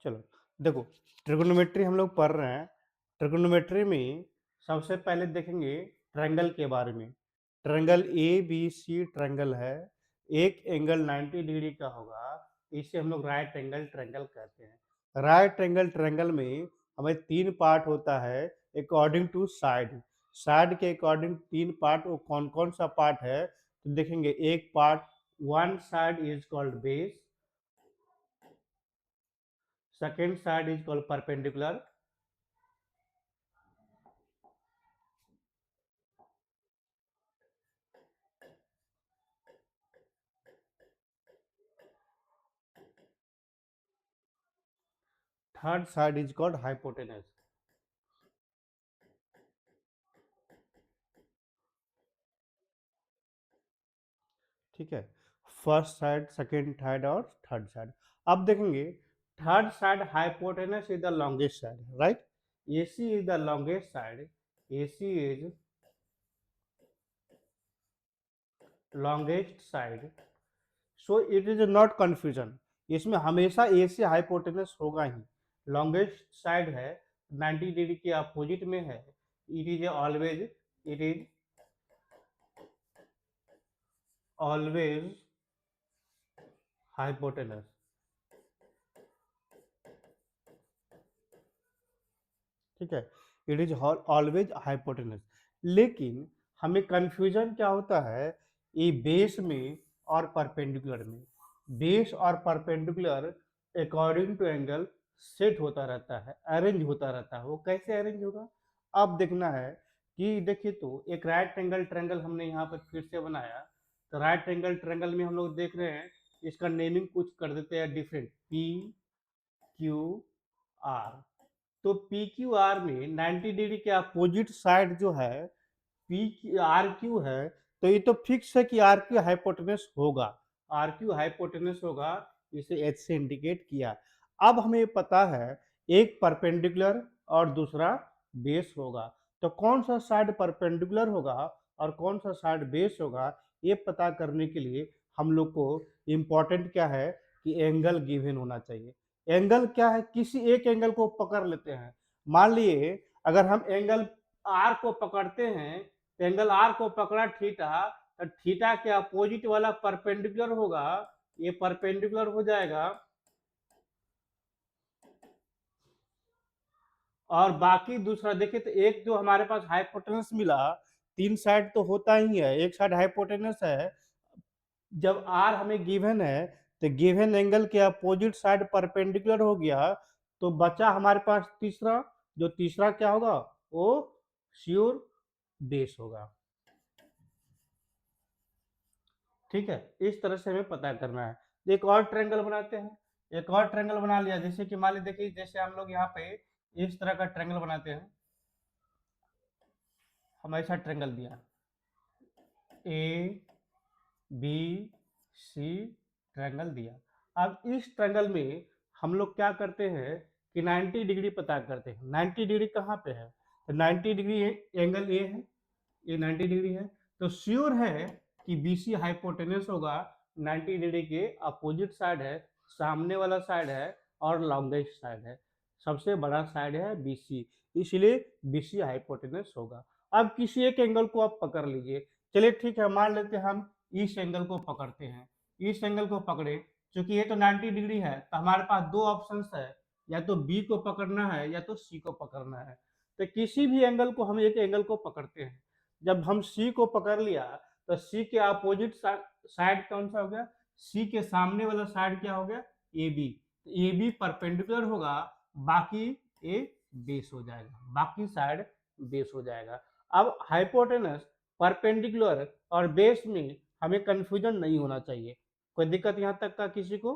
चलो देखो, ट्रिगोनोमेट्री हम लोग पढ़ रहे हैं। ट्रिगोनोमेट्री में सबसे पहले देखेंगे ट्रायंगल के बारे में। Triangle A B C triangle है, एक एंगल 90 डिग्री का होगा, इसे हम लोग राइट एंगल ट्रायंगल कहते हैं। राइट एंगल ट्रायंगल में हमें तीन पार्ट होता है अकॉर्डिंग टू साइड। साइड के अकॉर्डिंग तीन पार्ट, वो कौन कौन सा पार्ट है तो देखेंगे। एक part, one side is called base, second side is called perpendicular, third side is called hypotenuse। ठीक है, फर्स्ट साइड, सेकेंड साइड और थर्ड साइड। अब देखेंगे third side hypotenuse is the longest side, right. AC is the longest side, AC is longest side, so it is not confusion. इसमें हमेशा AC hypotenuse होगा ही। Longest side है, 90 degree के opposite में है, it is always, it is always hypotenuse. ठीक है, it is always hypotenuse. लेकिन हमें कंफ्यूजन क्या होता है, ये बेस में और परपेंडिकुलर में। बेस और perpendicular according to angle set होता रहता है, अरेंज होता रहता है। वो कैसे अरेंज होगा, अब देखना है कि देखिए, तो एक राइट एंगल ट्रायंगल हमने यहाँ पर फिर से बनाया। तो राइट एंगल ट्रायंगल में हम लोग देख रहे हैं, इसका नेमिंग कुछ कर देते हैं डिफरेंट, PQR। तो पी क्यू आर में 90 डिग्री के अपोजिट साइड जो है पी आर क्यू है, तो ये तो फिक्स है कि आर क्यू हाइपोटेनस होगा। आर क्यू हाइपोटेनस होगा, इसे एच से इंडिकेट किया। अब हमें पता है एक परपेंडिकुलर और दूसरा बेस होगा, तो कौन सा साइड परपेंडिकुलर होगा और कौन सा साइड बेस होगा, ये पता करने के लिए हम लोग को इम्पोर्टेंट क्या है कि एंगल गिवन होना चाहिए। एंगल क्या है, किसी एक एंगल को पकड़ लेते हैं। मान लिए अगर हम एंगल आर को पकड़ते हैं, तो एंगल आर को पकड़ा थीटा, तो थीटा के अपोजिट वाला परपेंडिकुलर होगा, ये परपेंडिकुलर हो जाएगा। और बाकी दूसरा देखिए, तो एक जो हमारे पास हाइपोटेनस मिला, तीन साइड तो होता ही है, एक साइड हाइपोटेनस है। जब आर हमें गिवन है, तो गिवन एंगल के अपोजिट साइड परपेंडिकुलर हो गया, तो बचा हमारे पास तीसरा, जो तीसरा क्या होगा, वो श्योर बेस होगा। ठीक है, इस तरह से हमें पता करना है। एक और ट्रायंगल बनाते हैं। एक और ट्रायंगल बना लिया, जैसे कि मान लीजिए, देखिए जैसे हम लोग यहाँ पे इस तरह का ट्रायंगल बनाते हैं। हम ऐसा ट्रायंगल दिया, ए बी सी ट्रायंगल दिया। अब इस ट्रायंगल में हम लोग क्या करते हैं कि 90 डिग्री पता करते हैं। 90 डिग्री कहाँ पे है, तो 90 डिग्री एंगल ए है, ये 90 डिग्री है, तो श्योर है कि BC हाइपोटेनस होगा। 90 डिग्री के अपोजिट साइड है, सामने वाला साइड है और लॉन्गेस्ट साइड है, सबसे बड़ा साइड है BC, इसलिए BC हाइपोटेनस होगा। अब किसी एक एंगल को आप पकड़ लीजिए। चलिए ठीक है, मान लेते हैं हम इस एंगल को पकड़ते हैं। इस एंगल को पकड़े, क्योंकि ये तो 90 डिग्री है, तो हमारे पास दो ऑप्शंस है, या तो B को पकड़ना है या तो C को पकड़ना है। तो किसी भी एंगल को, हम एक एंगल को पकड़ते हैं। जब हम C को पकड़ लिया, तो C के अपोजिट साइड कौन सा हो गया, C के सामने वाला साइड क्या हो गया, AB। तो AB परपेंडिकुलर होगा, बाकी A बेस हो जाएगा, बाकी साइड बेस हो जाएगा। अब हाइपोटेनस, परपेंडिकुलर और बेस में हमें कंफ्यूजन नहीं होना चाहिए। कोई दिक्कत यहाँ तक का किसी को?